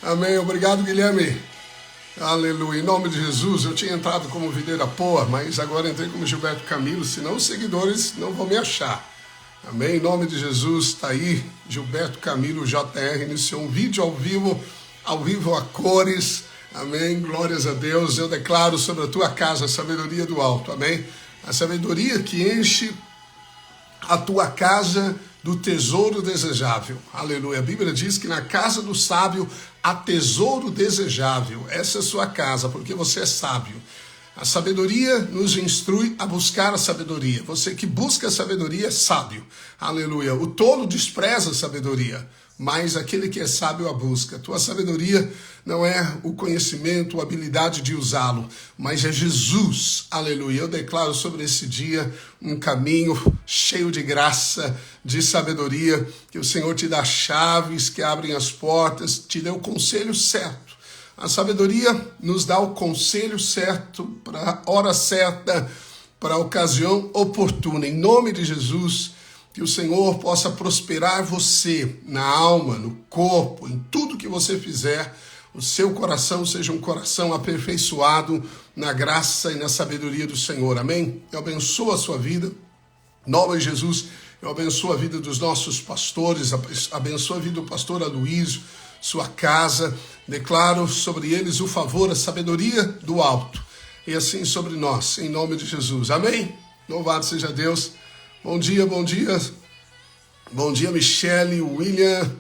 Amém. Obrigado, Guilherme. Aleluia. Em nome de Jesus, eu tinha entrado como videira poa, mas agora entrei como Gilberto Camilo, senão os seguidores não vão me achar. Amém. Em nome de Jesus, está aí Gilberto Camilo JR, iniciou um vídeo ao vivo a cores. Amém. Glórias a Deus. Eu declaro sobre a tua casa a sabedoria do alto. Amém. A sabedoria que enche a tua casa do tesouro desejável. Aleluia. A Bíblia diz que na casa do sábio há tesouro desejável. Essa é a sua casa, porque você é sábio. A sabedoria nos instrui a buscar a sabedoria. Você que busca a sabedoria é sábio. Aleluia. O tolo despreza a sabedoria, mas aquele que é sábio a busca. Tua sabedoria não é o conhecimento, a habilidade de usá-lo, mas é Jesus. Aleluia. Eu declaro sobre esse dia um caminho cheio de graça, de sabedoria, que o Senhor te dá chaves que abrem as portas, te dê o conselho certo. A sabedoria nos dá o conselho certo para a hora certa, para a ocasião oportuna. Em nome de Jesus, que o Senhor possa prosperar você na alma, no corpo, em tudo que você fizer. O seu coração seja um coração aperfeiçoado na graça e na sabedoria do Senhor. Amém? Eu abençoo a sua vida. Em nome de Jesus, eu abençoo a vida dos nossos pastores, abençoo a vida do pastor Aloísio, sua casa. Declaro sobre eles o favor, a sabedoria do alto. E assim sobre nós, em nome de Jesus. Amém? Louvado seja Deus. Bom dia, bom dia. Bom dia, Michele, William.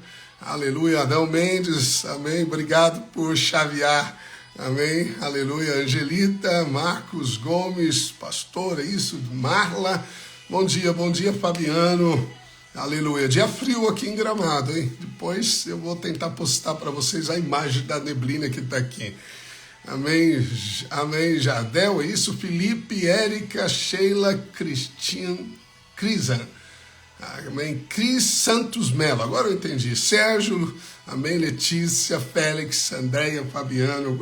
Aleluia, Adão Mendes. Amém. Obrigado por chavear. Amém. Aleluia. Angelita, Marcos Gomes, pastor, é isso? Marla. Bom dia, Fabiano. Aleluia. Dia frio aqui em Gramado, hein? Depois eu vou tentar postar para vocês a imagem da neblina que está aqui. Amém. Amém. Jadel, é isso? Felipe, Érica, Sheila, Crisa. Amém. Cris Santos Melo. Agora eu entendi. Sérgio, amém. Letícia, Félix, Andréia, Fabiano.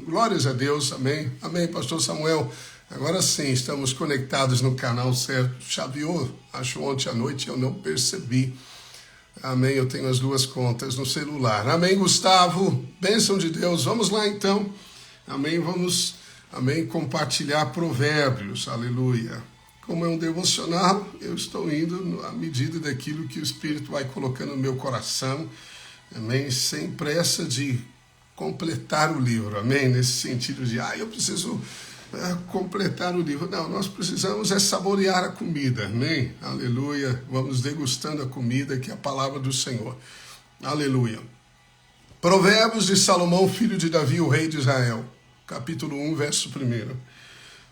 Glórias a Deus. Amém. Amém, pastor Samuel. Agora sim, estamos conectados no canal certo. Chaveou, acho ontem à noite, eu não percebi. Amém, eu tenho as duas contas no celular. Amém, Gustavo, bênção de Deus. Vamos lá então. Amém, vamos, amém, compartilhar provérbios. Aleluia. Como é um devocional, eu estou indo à medida daquilo que o Espírito vai colocando no meu coração. Amém, sem pressa de completar o livro. Amém, nesse sentido de, eu preciso completar o livro. Não, nós precisamos saborear a comida, amém? Aleluia, vamos degustando a comida que é a palavra do Senhor, aleluia. Provérbios de Salomão, filho de Davi, o rei de Israel, capítulo 1, verso 1.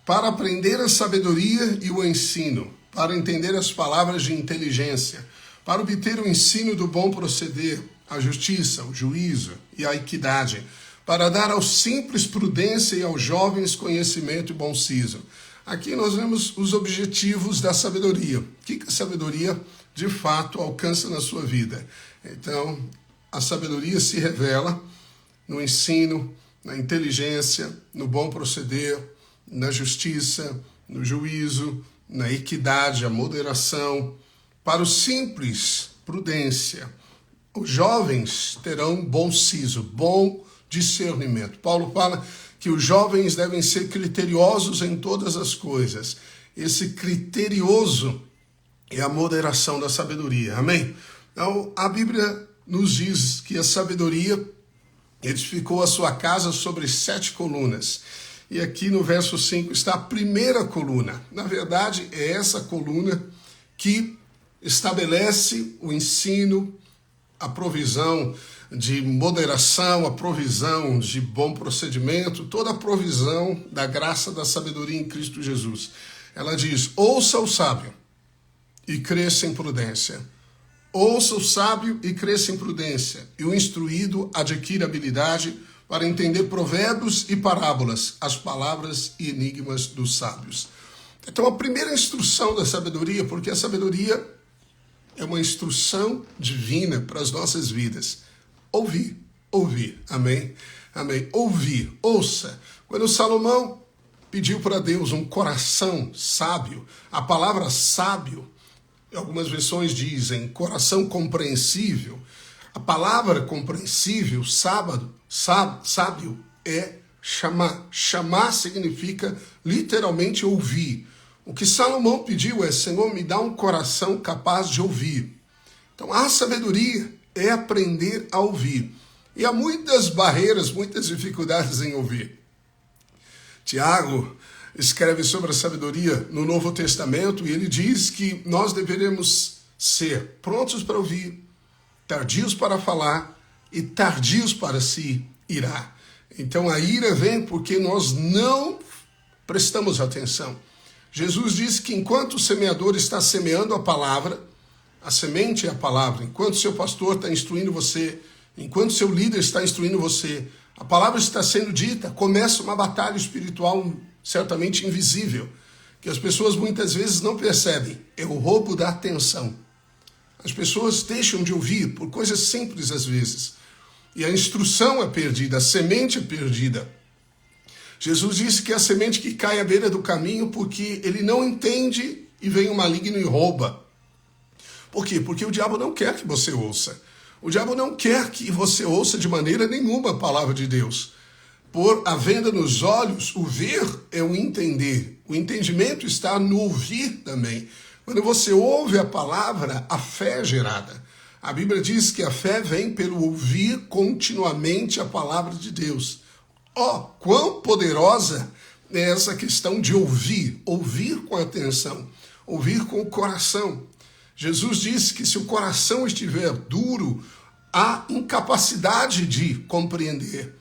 Para aprender a sabedoria e o ensino, para entender as palavras de inteligência, para obter o ensino do bom proceder, a justiça, o juízo e a equidade, para dar aos simples prudência e aos jovens conhecimento e bom siso. Aqui nós vemos os objetivos da sabedoria. O que a sabedoria de fato alcança na sua vida? Então, a sabedoria se revela no ensino, na inteligência, no bom proceder, na justiça, no juízo, na equidade, a moderação. Para os simples, prudência. Os jovens terão bom siso, bom discernimento. Paulo fala que os jovens devem ser criteriosos em todas as coisas. Esse criterioso é a moderação da sabedoria. Amém? Então, a Bíblia nos diz que a sabedoria edificou a sua casa sobre 7 colunas. E aqui no verso 5 está a primeira coluna. Na verdade, é essa coluna que estabelece o ensino, a provisão de moderação, a provisão de bom procedimento, toda a provisão da graça da sabedoria em Cristo Jesus. Ela diz, ouça o sábio e cresça em prudência. Ouça o sábio e cresça em prudência, e o instruído adquire habilidade para entender provérbios e parábolas, as palavras e enigmas dos sábios. Então a primeira instrução da sabedoria, porque a sabedoria é uma instrução divina para as nossas vidas. Ouvir, amém? Amém. Ouvir, ouça. Quando Salomão pediu para Deus um coração sábio, a palavra sábio, algumas versões dizem coração compreensível, A palavra compreensível, sábio, é chamar. Chamar significa literalmente ouvir. O que Salomão pediu é: Senhor, me dá um coração capaz de ouvir. Então, a sabedoria é aprender a ouvir. E há muitas barreiras, muitas dificuldades em ouvir. Tiago escreve sobre a sabedoria no Novo Testamento e ele diz que nós deveremos ser prontos para ouvir, tardios para falar e tardios para se irar. Então a ira vem porque nós não prestamos atenção. Jesus disse que enquanto o semeador está semeando a palavra, a semente é a palavra, enquanto seu pastor está instruindo você, enquanto seu líder está instruindo você, a palavra está sendo dita, começa uma batalha espiritual certamente invisível, que as pessoas muitas vezes não percebem. É o roubo da atenção. As pessoas deixam de ouvir por coisas simples às vezes. E a instrução é perdida, a semente é perdida. Jesus disse que é a semente que cai à beira do caminho porque ele não entende e vem o maligno e rouba. Por quê? Porque o diabo não quer que você ouça. O diabo não quer que você ouça de maneira nenhuma a palavra de Deus. Por a venda nos olhos, o ver é o entender. O entendimento está no ouvir também. Quando você ouve a palavra, a fé é gerada. A Bíblia diz que a fé vem pelo ouvir continuamente a palavra de Deus. Quão poderosa é essa questão de ouvir. Ouvir com atenção, ouvir com o coração. Jesus disse que se o coração estiver duro, há incapacidade de compreender.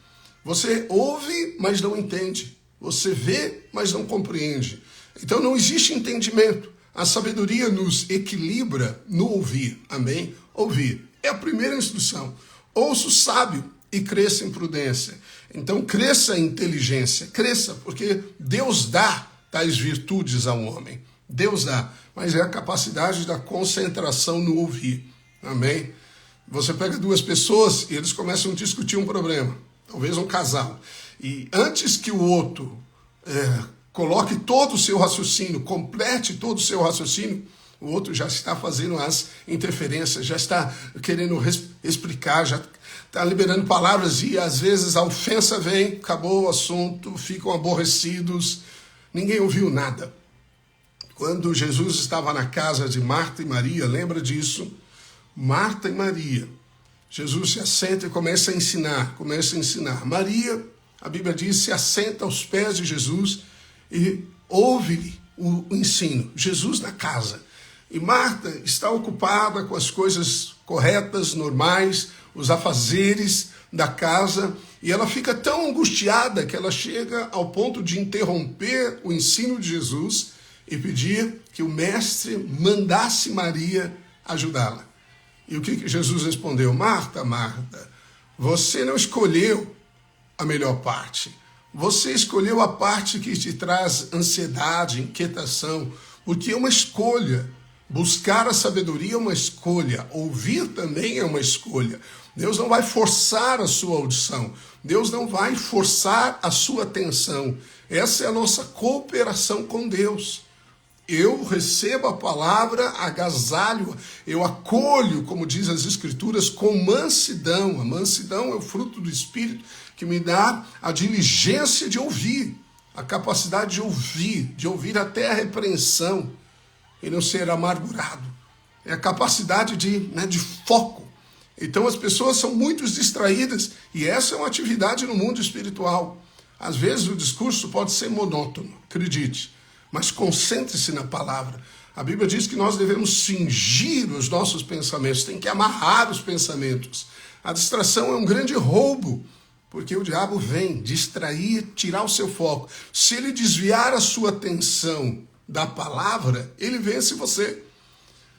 Você ouve, mas não entende. Você vê, mas não compreende. Então não existe entendimento. A sabedoria nos equilibra no ouvir. Amém? Ouvir é a primeira instrução. Ouça o sábio e cresça em prudência. Então cresça em inteligência. Cresça, porque Deus dá tais virtudes ao homem. Deus dá. Mas é a capacidade da concentração no ouvir. Amém? Você pega duas pessoas e eles começam a discutir um problema. Talvez um casal. E antes que o outro coloque todo o seu raciocínio, complete todo o seu raciocínio, o outro já está fazendo as interferências, já está querendo explicar, já está liberando palavras e às vezes a ofensa vem, acabou o assunto, ficam aborrecidos, ninguém ouviu nada. Quando Jesus estava na casa de Marta e Maria, lembra disso? Marta e Maria. Jesus se assenta e começa a ensinar. Maria, a Bíblia diz, se assenta aos pés de Jesus e ouve o ensino. Jesus na casa. E Marta está ocupada com as coisas corretas, normais, os afazeres da casa, e ela fica tão angustiada que ela chega ao ponto de interromper o ensino de Jesus e pedir que o mestre mandasse Maria ajudá-la. E o que Jesus respondeu? Marta, Marta, você não escolheu a melhor parte. Você escolheu a parte que te traz ansiedade, inquietação, porque é uma escolha. Buscar a sabedoria é uma escolha. Ouvir também é uma escolha. Deus não vai forçar a sua audição. Deus não vai forçar a sua atenção. Essa é a nossa cooperação com Deus. Eu recebo a palavra, agasalho, eu acolho, como diz as Escrituras, com mansidão. A mansidão é o fruto do Espírito que me dá a diligência de ouvir, a capacidade de ouvir até a repreensão e não ser amargurado. É a capacidade de foco. Então as pessoas são muito distraídas e essa é uma atividade no mundo espiritual. Às vezes o discurso pode ser monótono, acredite. Mas concentre-se na palavra. A Bíblia diz que nós devemos cingir os nossos pensamentos, tem que amarrar os pensamentos. A distração é um grande roubo, porque o diabo vem distrair, tirar o seu foco. Se ele desviar a sua atenção da palavra, ele vence você.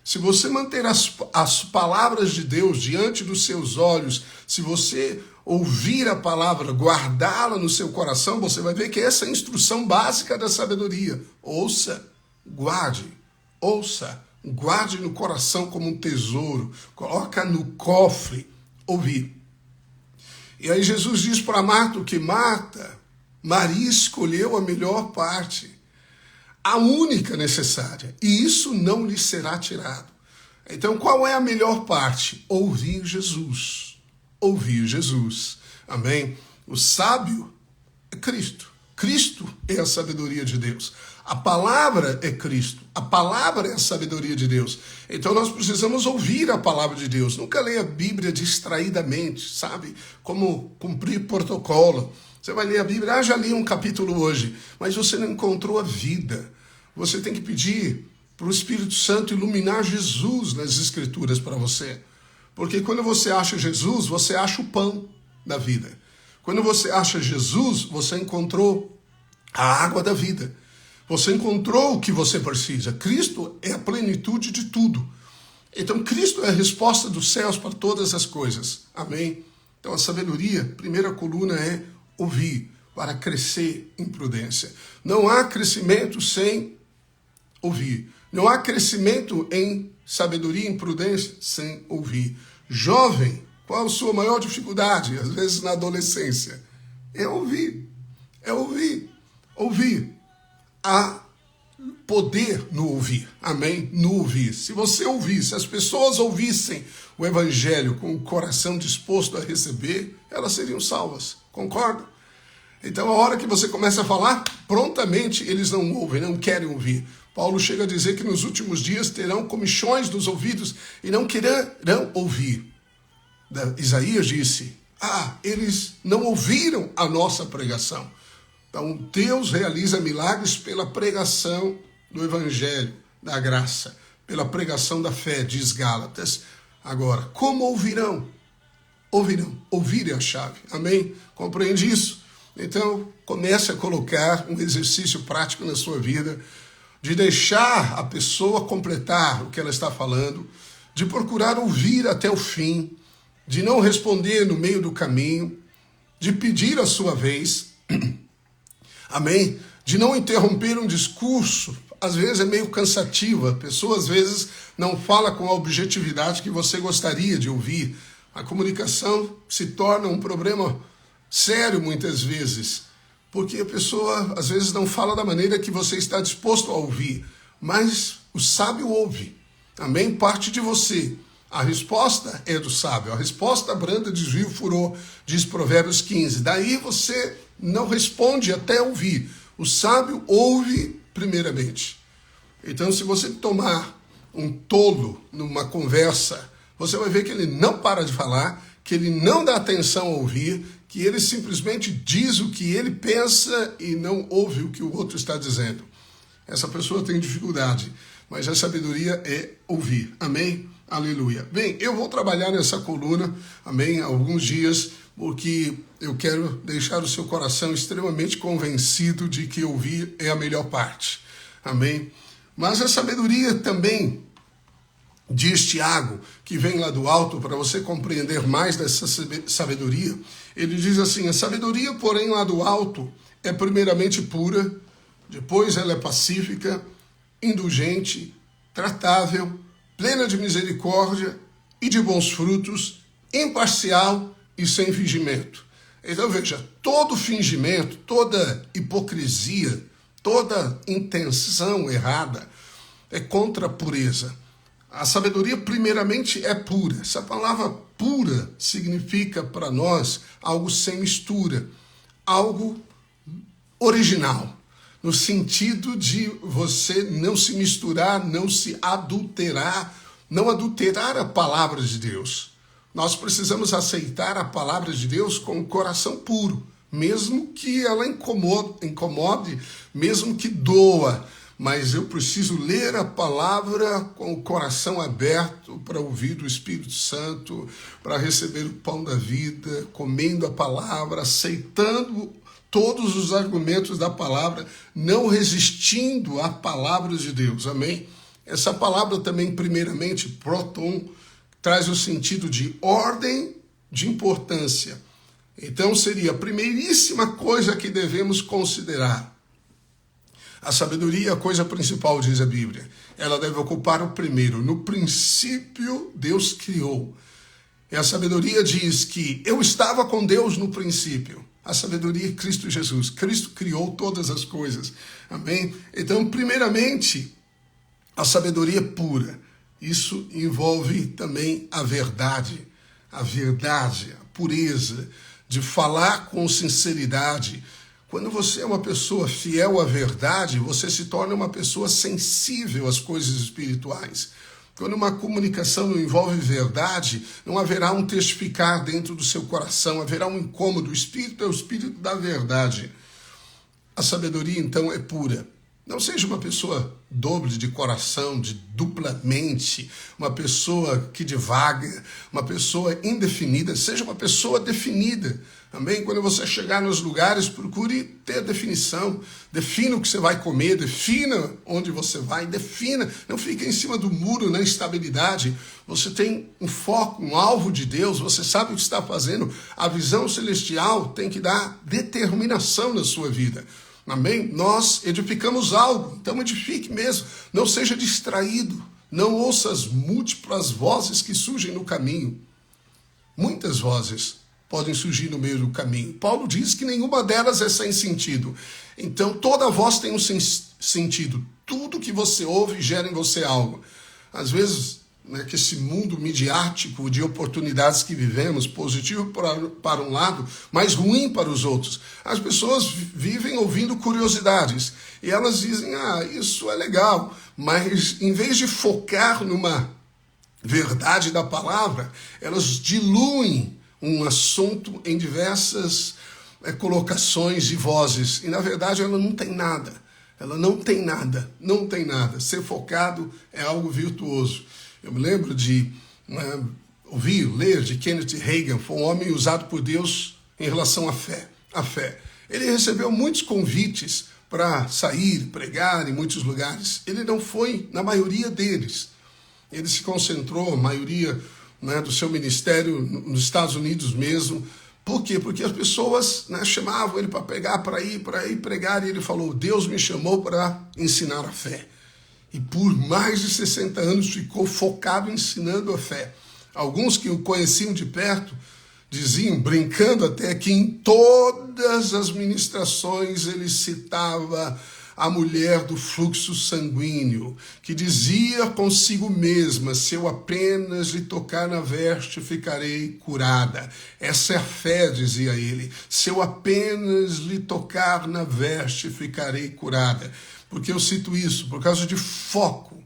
Se você manter as palavras de Deus diante dos seus olhos, se você ouvir a palavra, guardá-la no seu coração, você vai ver que essa é a instrução básica da sabedoria. Ouça, guarde no coração como um tesouro, coloca no cofre, ouvir. E aí Jesus diz para Marta o que? Marta, Maria escolheu a melhor parte, a única necessária, e isso não lhe será tirado. Então, qual é a melhor parte? Ouvir Jesus. Ouvir Jesus. Amém? O sábio é Cristo. Cristo é a sabedoria de Deus. A palavra é Cristo. A palavra é a sabedoria de Deus. Então nós precisamos ouvir a palavra de Deus. Nunca leia a Bíblia distraidamente, sabe? Como cumprir protocolo. Você vai ler a Bíblia, já li um capítulo hoje, mas você não encontrou a vida. Você tem que pedir para o Espírito Santo iluminar Jesus nas Escrituras para você. Porque quando você acha Jesus, você acha o pão da vida. Quando você acha Jesus, você encontrou a água da vida. Você encontrou o que você precisa. Cristo é a plenitude de tudo. Então, Cristo é a resposta dos céus para todas as coisas. Amém? Então, a sabedoria, primeira coluna é ouvir, para crescer em prudência. Não há crescimento sem ouvir. Não há crescimento em sabedoria e em prudência sem ouvir. Jovem, qual a sua maior dificuldade, às vezes na adolescência? É ouvir. É ouvir. Ouvir. Há poder no ouvir. Amém? No ouvir. Se você ouvir, se as pessoas ouvissem o evangelho com o coração disposto a receber, elas seriam salvas. Concorda? Então, a hora que você começa a falar, prontamente eles não ouvem, não querem ouvir. Paulo chega a dizer que nos últimos dias terão comichões dos ouvidos e não quererão ouvir. Isaías disse, eles não ouviram a nossa pregação. Então, Deus realiza milagres pela pregação do evangelho, da graça, pela pregação da fé, diz Gálatas. Agora, como ouvirão? Ouvirão. Ouvir é a chave. Amém? Compreende isso? Então, comece a colocar um exercício prático na sua vida, de deixar a pessoa completar o que ela está falando, de procurar ouvir até o fim, de não responder no meio do caminho, de pedir a sua vez, amém? De não interromper um discurso, às vezes é meio cansativo, a pessoa às vezes não fala com a objetividade que você gostaria de ouvir. A comunicação se torna um problema sério muitas vezes, porque a pessoa às vezes não fala da maneira que você está disposto a ouvir, mas o sábio ouve, amém? Parte de você. A resposta é do sábio, a resposta branda desvia o furor, diz Provérbios 15. Daí você não responde até ouvir. O sábio ouve primeiramente. Então, se você tomar um tolo numa conversa, você vai ver que ele não para de falar, que ele não dá atenção a ouvir, que ele simplesmente diz o que ele pensa e não ouve o que o outro está dizendo. Essa pessoa tem dificuldade, mas a sabedoria é ouvir. Amém? Aleluia. Bem, eu vou trabalhar nessa coluna, amém, alguns dias, porque eu quero deixar o seu coração extremamente convencido de que ouvir é a melhor parte. Amém? Mas a sabedoria também, diz Tiago, que vem lá do alto, para você compreender mais dessa sabedoria, ele diz assim, a sabedoria, porém, lá do alto, é primeiramente pura, depois ela é pacífica, indulgente, tratável, plena de misericórdia e de bons frutos, imparcial e sem fingimento. Então veja, todo fingimento, toda hipocrisia, toda intenção errada é contra a pureza. A sabedoria primeiramente é pura. Essa palavra pura significa para nós algo sem mistura, algo original. No sentido de você não se misturar, não se adulterar, não adulterar a palavra de Deus. Nós precisamos aceitar a palavra de Deus com o coração puro, mesmo que ela incomode, mesmo que doa. Mas eu preciso ler a palavra com o coração aberto para ouvir do Espírito Santo, para receber o pão da vida, comendo a palavra, aceitando todos os argumentos da palavra, não resistindo à palavra de Deus, amém? Essa palavra também, primeiramente, proton, traz o sentido de ordem, de importância. Então, seria a primeiríssima coisa que devemos considerar. A sabedoria é a coisa principal, diz a Bíblia. Ela deve ocupar o primeiro. No princípio, Deus criou. E a sabedoria diz que eu estava com Deus no princípio. A sabedoria é Cristo Jesus. Cristo criou todas as coisas. Amém? Então, primeiramente, a sabedoria é pura. Isso envolve também a verdade, a pureza, de falar com sinceridade. Quando você é uma pessoa fiel à verdade, você se torna uma pessoa sensível às coisas espirituais. Quando uma comunicação não envolve verdade, não haverá um testificar dentro do seu coração, haverá um incômodo. O Espírito é o Espírito da verdade. A sabedoria, então, é pura. Não seja uma pessoa dobre de coração, de dupla mente, uma pessoa que divaga, uma pessoa indefinida. Seja uma pessoa definida. Amém? Quando você chegar nos lugares, procure ter definição. Defina o que você vai comer, defina onde você vai, defina. Não fique em cima do muro na instabilidade. Você tem um foco, um alvo de Deus, você sabe o que está fazendo. A visão celestial tem que dar determinação na sua vida. Amém? Nós edificamos algo, então edifique mesmo. Não seja distraído. Não ouça as múltiplas vozes que surgem no caminho. Muitas vozes podem surgir no meio do caminho. Paulo diz que nenhuma delas é sem sentido. Então, toda voz tem um sentido. Tudo que você ouve gera em você algo. Às vezes, que esse mundo midiático de oportunidades que vivemos, positivo para um lado, mas ruim para os outros. As pessoas vivem ouvindo curiosidades. E elas dizem, isso é legal. Mas, em vez de focar numa verdade da palavra, elas diluem um assunto em diversas colocações e vozes. E, na verdade, ela não tem nada. Ela não tem nada. Ser focado é algo virtuoso. Eu me lembro de ler de Kenneth Hagin. Foi um homem usado por Deus em relação à fé. Ele recebeu muitos convites para sair, pregar em muitos lugares. Ele não foi na maioria deles. Ele se concentrou, a maioria do seu ministério nos Estados Unidos mesmo. Por quê? Porque as pessoas chamavam ele para pregar, para ir pregar, e ele falou, Deus me chamou para ensinar a fé. E por mais de 60 anos ficou focado ensinando a fé. Alguns que o conheciam de perto diziam, brincando até, que em todas as ministrações ele citava a mulher do fluxo sanguíneo, que dizia consigo mesma, se eu apenas lhe tocar na veste, ficarei curada. Essa é a fé, dizia ele, se eu apenas lhe tocar na veste, ficarei curada. Porque eu cito isso? Por causa de foco.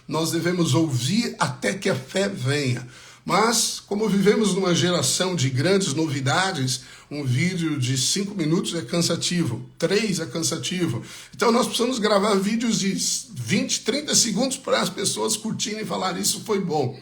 Nós devemos ouvir até que a fé venha. Mas, como vivemos numa geração de grandes novidades, um vídeo de 5 minutos é cansativo, 3 é cansativo. Então nós precisamos gravar vídeos de 20, 30 segundos para as pessoas curtirem e falar, isso foi bom.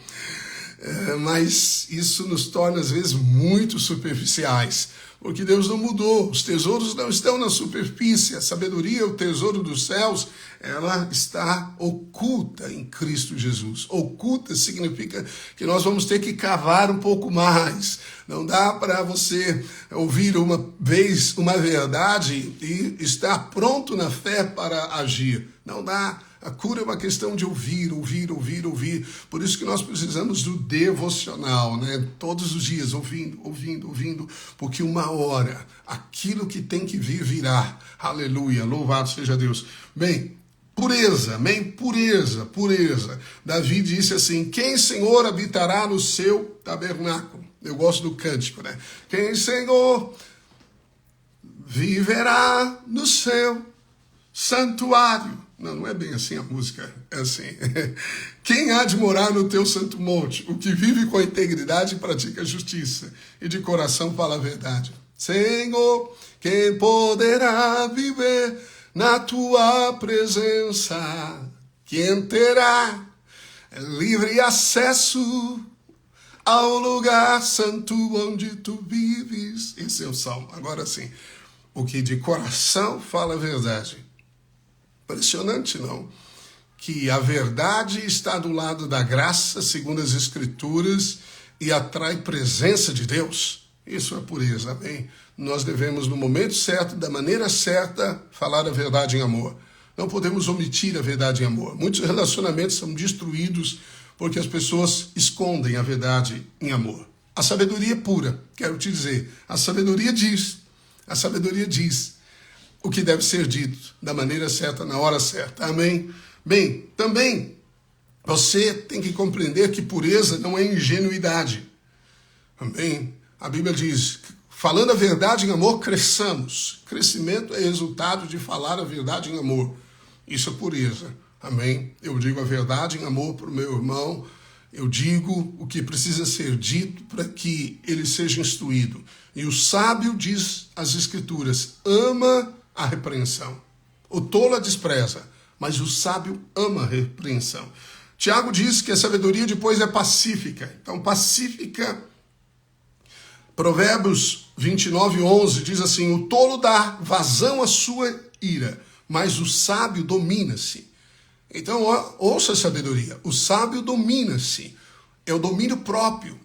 Mas isso nos torna, às vezes, muito superficiais. Porque Deus não mudou, os tesouros não estão na superfície, a sabedoria, o tesouro dos céus, ela está oculta em Cristo Jesus. Oculta significa que nós vamos ter que cavar um pouco mais. Não dá para você ouvir uma vez uma verdade e estar pronto na fé para agir. Não dá. A cura é uma questão de ouvir. Por isso que nós precisamos do devocional, Todos os dias, ouvindo, porque uma hora, aquilo que tem que vir, virá. Aleluia, louvado seja Deus. Bem, pureza, pureza. Davi disse assim, quem, Senhor, habitará no seu tabernáculo? Eu gosto do cântico, Quem, Senhor, viverá no seu santuário? Não é bem assim a música, é assim. Quem há de morar no teu santo monte? O que vive com a integridade e pratica a justiça, e de coração fala a verdade. Senhor, quem poderá viver na tua presença? Quem terá livre acesso ao lugar santo onde tu vives? Esse é o salmo. Agora sim, o que de coração fala a verdade. Impressionante, não? Que a verdade está do lado da graça, segundo as Escrituras, e atrai presença de Deus. Isso é pureza, amém? Nós devemos, no momento certo, da maneira certa, falar a verdade em amor. Não podemos omitir a verdade em amor. Muitos relacionamentos são destruídos porque as pessoas escondem a verdade em amor. A sabedoria pura, quero te dizer, a sabedoria diz o que deve ser dito da maneira certa, na hora certa. Amém? Bem, também Você tem que compreender que pureza não é ingenuidade. Amém? A Bíblia diz, falando a verdade em amor, cresçamos. Crescimento é resultado de falar a verdade em amor. Isso é pureza. Amém? Eu digo a verdade em amor para o meu irmão. Eu digo o que precisa ser dito para que ele seja instruído. E o sábio, diz as Escrituras, ama a repreensão. O tolo a despreza, mas o sábio ama a repreensão. Tiago diz que a sabedoria depois é pacífica. Então, pacífica, Provérbios 29:11 diz assim, o tolo dá vazão à sua ira, mas o sábio domina-se. Então, ouça a sabedoria. O sábio domina-se. É o domínio próprio.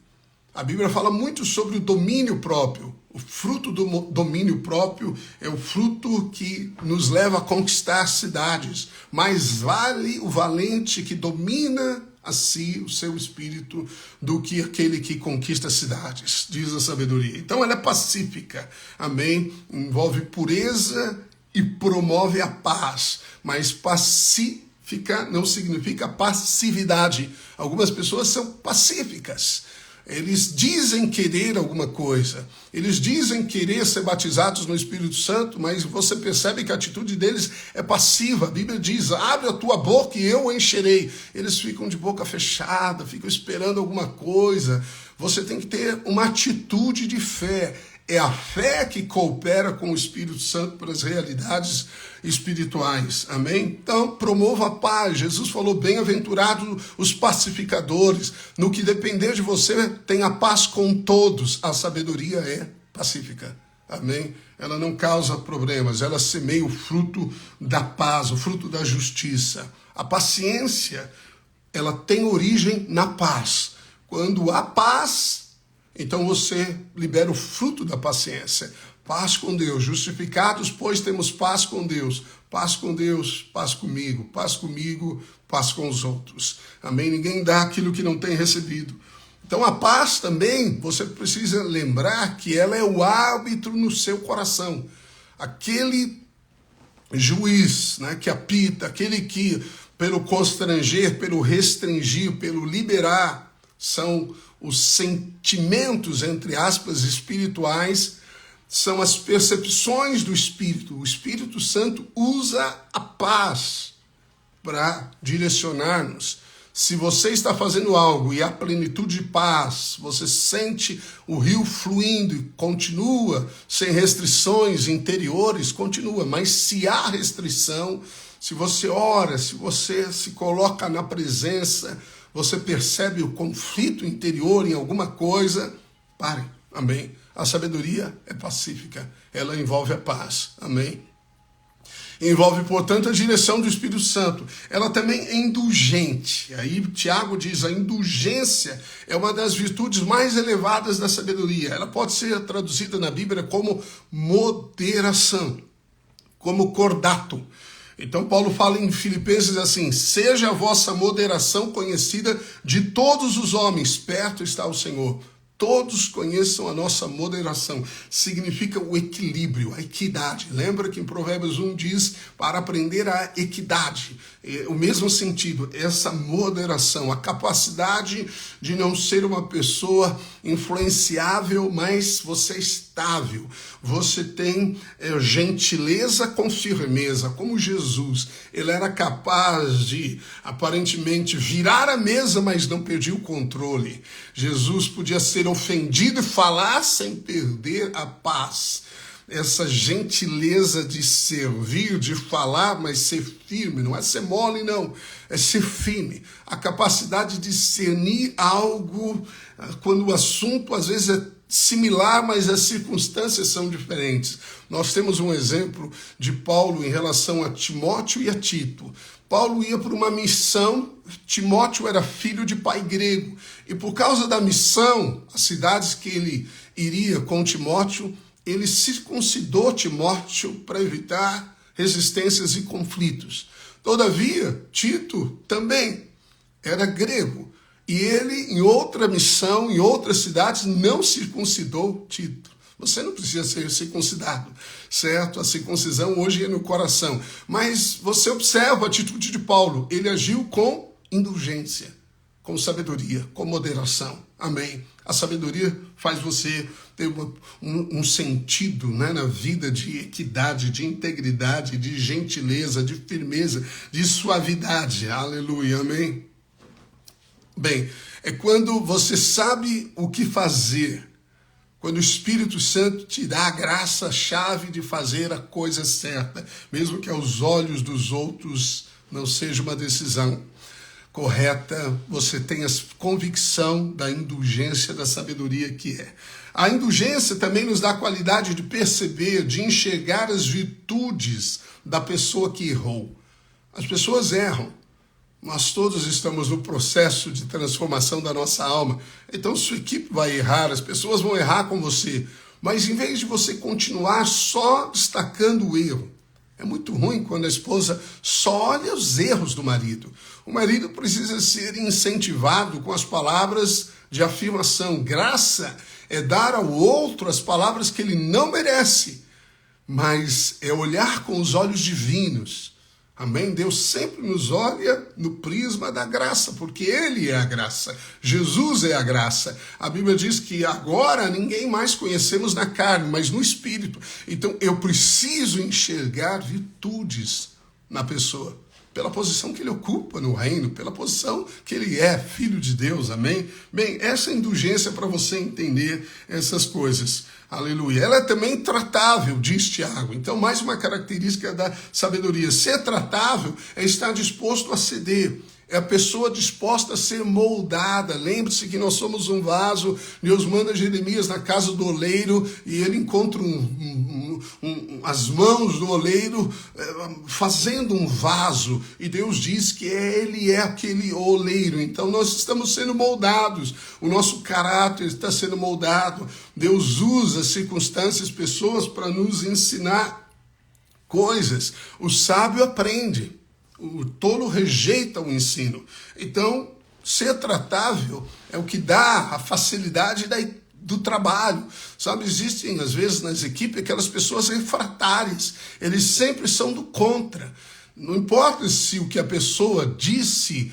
A Bíblia fala muito sobre o domínio próprio. O fruto do domínio próprio é o fruto que nos leva a conquistar cidades. Mais vale o valente que domina a si, o seu espírito, do que aquele que conquista cidades, diz a sabedoria. Então, ela é pacífica. Amém? Envolve pureza e promove a paz. Mas pacífica não significa passividade. Algumas pessoas são pacíficas. Eles dizem querer alguma coisa. Eles dizem querer ser batizados no Espírito Santo, mas você percebe que a atitude deles é passiva. A Bíblia diz, abre a tua boca e eu encherei. Eles ficam de boca fechada, ficam esperando alguma coisa. Você tem que ter uma atitude de fé. É a fé que coopera com o Espírito Santo para as realidades espirituais. Amém? Então, promova a paz. Jesus falou, bem-aventurados os pacificadores. No que depender de você, tenha paz com todos. A sabedoria é pacífica. Amém? Ela não causa problemas. Ela semeia o fruto da paz, o fruto da justiça. A paciência, ela tem origem na paz. Quando há paz, então você libera o fruto da paciência. Paz com Deus. Justificados, pois temos paz com Deus. Paz com Deus, paz comigo, paz com os outros. Amém? Ninguém dá aquilo que não tem recebido. Então a paz também, você precisa lembrar que ela é o árbitro no seu coração. Aquele juiz, né, que apita, aquele que, pelo constranger, pelo restringir, pelo liberar, são os sentimentos, entre aspas, espirituais, são as percepções do Espírito. O Espírito Santo usa a paz para direcionar-nos. Se você está fazendo algo e há plenitude de paz, você sente o rio fluindo e continua, sem restrições interiores, continua. Mas se há restrição, se você ora, se você se coloca na presença, você percebe o conflito interior em alguma coisa, pare, amém? A sabedoria é pacífica, ela envolve a paz, amém? Envolve, portanto, a direção do Espírito Santo. Ela também é indulgente. Aí Tiago diz, a indulgência é uma das virtudes mais elevadas da sabedoria. Ela pode ser traduzida na Bíblia como moderação, como cordato. Então Paulo fala em Filipenses assim, seja a vossa moderação conhecida de todos os homens, perto está o Senhor. Todos conheçam a nossa moderação. Significa o equilíbrio, a equidade. Lembra que em Provérbios 1 diz para aprender a equidade. O mesmo sentido, essa moderação, a capacidade de não ser uma pessoa influenciável, mas você é estável. Você tem gentileza com firmeza, como Jesus. Ele era capaz de, aparentemente, virar a mesa, mas não perdia o controle. Jesus podia ser ofendido e falar sem perder a paz. Essa gentileza de servir, de falar, mas ser firme, não é ser mole não, é ser firme. A capacidade de discernir algo quando o assunto às vezes é similar, mas as circunstâncias são diferentes. Nós temos um exemplo de Paulo em relação a Timóteo e a Tito. Paulo ia por uma missão, Timóteo era filho de pai grego, e por causa da missão, as cidades que ele iria com Timóteo, ele circuncidou Timóteo para evitar resistências e conflitos. Todavia, Tito também era grego, e ele, em outra missão, em outras cidades, não circuncidou Tito. Você não precisa ser circuncidado, certo? A circuncisão hoje é no coração. Mas você observa a atitude de Paulo. Ele agiu com indulgência, com sabedoria, com moderação. Amém. A sabedoria faz você ter um sentido, né, na vida de equidade, de integridade, de gentileza, de firmeza, de suavidade. Aleluia. Amém. Bem, é quando você sabe o que fazer, quando o Espírito Santo te dá a graça, a chave de fazer a coisa certa, mesmo que aos olhos dos outros não seja uma decisão correta, você tem a convicção da indulgência, da sabedoria que é. A indulgência também nos dá a qualidade de perceber, de enxergar as virtudes da pessoa que errou. As pessoas erram. Nós todos estamos no processo de transformação da nossa alma. Então sua equipe vai errar, as pessoas vão errar com você. Mas em vez de você continuar só destacando o erro, é muito ruim quando a esposa só olha os erros do marido. O marido precisa ser incentivado com as palavras de afirmação. Graça é dar ao outro as palavras que ele não merece, mas é olhar com os olhos divinos. Amém? Deus sempre nos olha no prisma da graça, porque Ele é a graça. Jesus é a graça. A Bíblia diz que agora ninguém mais conhecemos na carne, mas no Espírito. Então eu preciso enxergar virtudes na pessoa, pela posição que ele ocupa no reino, pela posição que ele é, filho de Deus, amém? Bem, essa indulgência é para você entender essas coisas, aleluia. Ela é também tratável, diz Tiago. Então, mais uma característica da sabedoria. Ser tratável é estar disposto a ceder. É a pessoa disposta a ser moldada. Lembre-se que nós somos um vaso. Deus manda Jeremias na casa do oleiro e ele encontra as mãos do oleiro fazendo um vaso. E Deus diz que ele é aquele oleiro. Então nós estamos sendo moldados. O nosso caráter está sendo moldado. Deus usa circunstâncias, pessoas para nos ensinar coisas. O sábio aprende. O tolo rejeita o ensino. Então, ser tratável é o que dá a facilidade do trabalho. Sabe, existem, às vezes, nas equipes, aquelas pessoas refratárias. Eles sempre são do contra. Não importa se o que a pessoa disse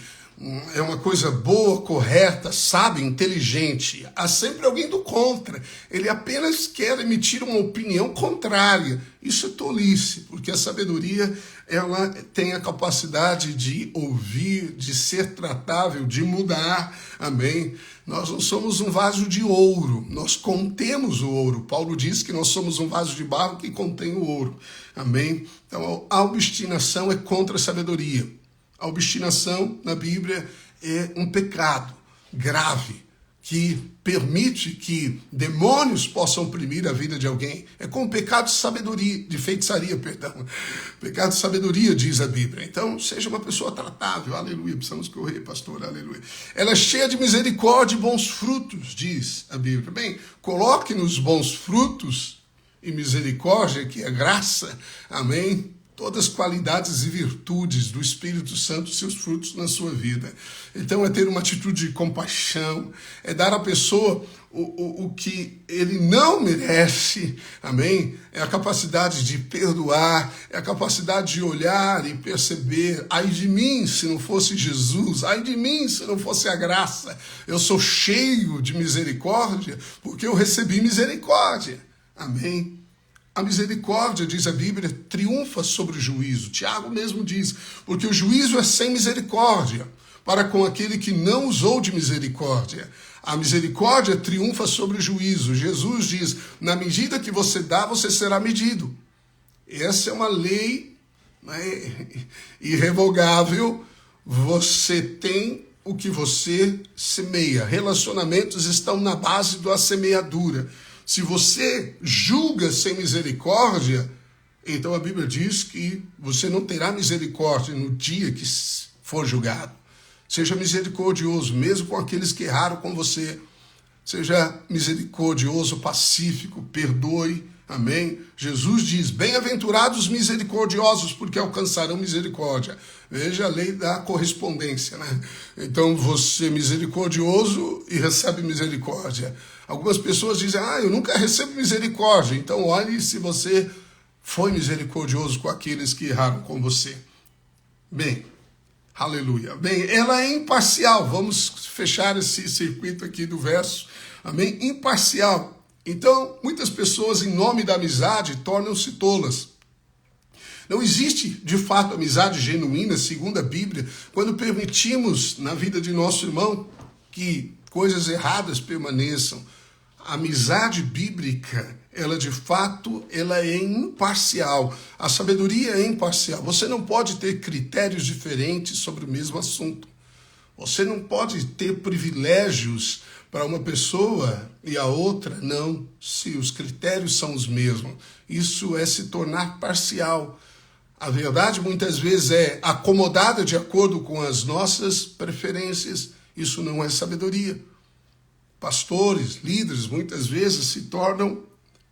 é uma coisa boa, correta, sábia, inteligente. Há sempre alguém do contra. Ele apenas quer emitir uma opinião contrária. Isso é tolice, porque a sabedoria ela tem a capacidade de ouvir, de ser tratável, de mudar. Amém? Nós não somos um vaso de ouro, nós contemos o ouro. Paulo diz que nós somos um vaso de barro que contém o ouro. Amém? Então, a obstinação é contra a sabedoria. A obstinação na Bíblia é um pecado grave que permite que demônios possam oprimir a vida de alguém. É como pecado de sabedoria, de feitiçaria, perdão. Pecado de sabedoria, diz a Bíblia. Então, seja uma pessoa tratável, aleluia. Precisamos correr, pastor, aleluia. Ela é cheia de misericórdia e bons frutos, diz a Bíblia. Bem, coloque nos bons frutos e misericórdia, que é graça, amém? Todas as qualidades e virtudes do Espírito Santo, seus frutos na sua vida. Então é ter uma atitude de compaixão, é dar à pessoa o que ele não merece, amém? É a capacidade de perdoar, é a capacidade de olhar e perceber, ai de mim se não fosse Jesus, ai de mim se não fosse a graça. Eu sou cheio de misericórdia porque eu recebi misericórdia, amém? A misericórdia, diz a Bíblia, triunfa sobre o juízo. Tiago mesmo diz, porque o juízo é sem misericórdia, para com aquele que não usou de misericórdia. A misericórdia triunfa sobre o juízo. Jesus diz, na medida que você dá, você será medido. Essa é uma lei, né, irrevogável. Você tem o que você semeia. Relacionamentos estão na base da semeadura. Se você julga sem misericórdia, então a Bíblia diz que você não terá misericórdia no dia que for julgado. Seja misericordioso, mesmo com aqueles que erraram com você. Seja misericordioso, pacífico, perdoe. Amém? Jesus diz, bem-aventurados os misericordiosos, porque alcançarão misericórdia. Veja a lei da correspondência, né? Então, você é misericordioso e recebe misericórdia. Algumas pessoas dizem, eu nunca recebo misericórdia. Então, olhe se você foi misericordioso com aqueles que erraram com você. Bem, Aleluia. Bem, ela é imparcial. Vamos fechar esse circuito aqui do verso. Amém? Imparcial. Então, muitas pessoas, em nome da amizade, tornam-se tolas. Não existe, de fato, amizade genuína, segundo a Bíblia, quando permitimos na vida de nosso irmão que coisas erradas permaneçam. A amizade bíblica, ela de fato, ela é imparcial. A sabedoria é imparcial. Você não pode ter critérios diferentes sobre o mesmo assunto. Você não pode ter privilégios para uma pessoa e a outra não, se os critérios são os mesmos. Isso é se tornar parcial. A verdade muitas vezes é acomodada de acordo com as nossas preferências. Isso não é sabedoria. Pastores, líderes, muitas vezes se tornam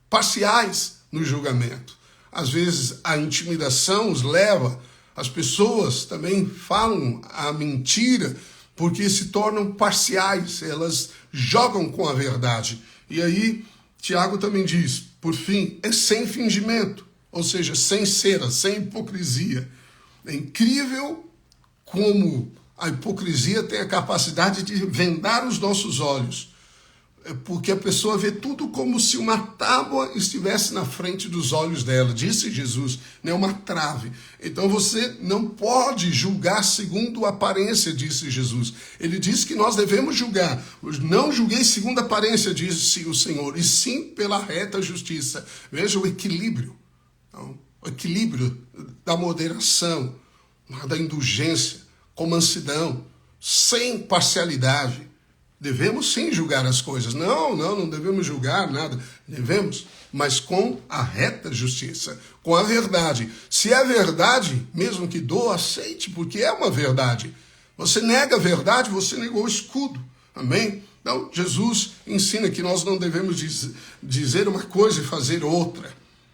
parciais no julgamento. Às vezes a intimidação os leva, as pessoas também falam a mentira porque se tornam parciais, elas jogam com a verdade. E aí, Tiago também diz, por fim, é sem fingimento, ou seja, sem cera, sem hipocrisia. É incrível como a hipocrisia tem a capacidade de vendar os nossos olhos, porque a pessoa vê tudo como se uma tábua estivesse na frente dos olhos dela, disse Jesus, não é uma trave. Então você não pode julgar segundo a aparência, disse Jesus. Ele disse que nós devemos julgar. Não julguei segundo a aparência, disse o Senhor, e sim pela reta justiça. Veja o equilíbrio. Então, o equilíbrio da moderação, da indulgência, com mansidão, sem parcialidade. Devemos sim julgar as coisas. Não devemos julgar nada. Devemos, mas com a reta justiça, com a verdade. Se é verdade, mesmo que doa, aceite, porque é uma verdade. Você nega a verdade, você negou o escudo. Amém? Então, Jesus ensina que nós não devemos dizer uma coisa e fazer outra.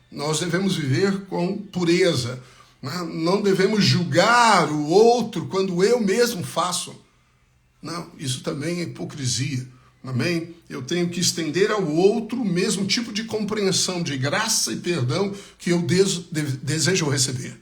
Nós devemos viver com pureza. Não devemos julgar o outro quando eu mesmo faço. Não, isso também é hipocrisia, amém? Eu tenho que estender ao outro o mesmo tipo de compreensão, de graça e perdão que eu desejo receber.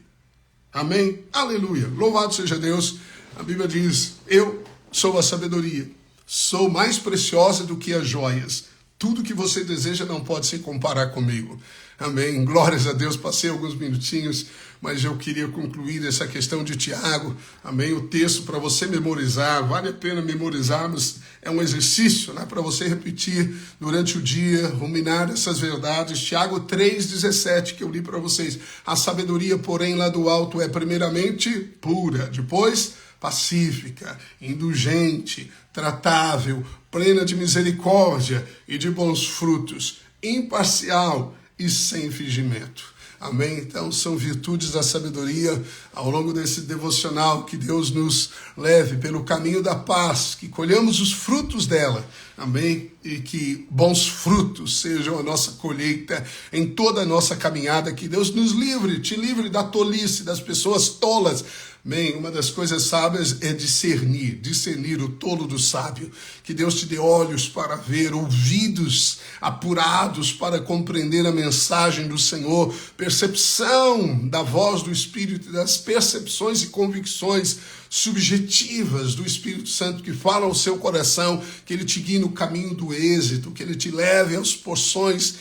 Amém? Aleluia, louvado seja Deus. A Bíblia diz, eu sou a sabedoria, sou mais preciosa do que as joias. Tudo que você deseja não pode se comparar comigo. Amém. Glórias a Deus. Passei alguns minutinhos, mas eu queria concluir essa questão de Tiago. Amém. O texto para você memorizar. Vale a pena memorizarmos. É um exercício, né, para você repetir durante o dia, ruminar essas verdades. Tiago 3,17, que eu li para vocês. A sabedoria, porém, lá do alto é primeiramente pura, depois pacífica, indulgente, tratável, plena de misericórdia e de bons frutos, imparcial e sem fingimento. Amém? Então, são virtudes da sabedoria ao longo desse devocional, que Deus nos leve pelo caminho da paz, que colhamos os frutos dela. Amém? E que bons frutos sejam a nossa colheita em toda a nossa caminhada, que Deus nos livre, te livre da tolice, das pessoas tolas. Bem, uma das coisas sábias é discernir o tolo do sábio. Que Deus te dê olhos para ver, ouvidos apurados para compreender a mensagem do Senhor, percepção da voz do Espírito, das percepções e convicções subjetivas do Espírito Santo que falam ao seu coração, que ele te guie no caminho do êxito, que ele te leve às porções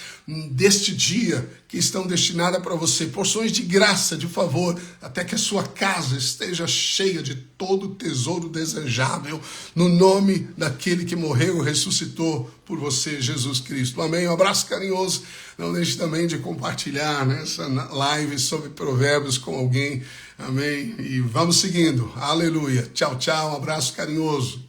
deste dia que estão destinadas para você, porções de graça, de favor, até que a sua casa esteja cheia de todo o tesouro desejável, no nome daquele que morreu e ressuscitou por você, Jesus Cristo. Amém? Um abraço carinhoso. Não deixe também de compartilhar essa live sobre provérbios com alguém. Amém? E vamos seguindo. Aleluia. Tchau, tchau. Um abraço carinhoso.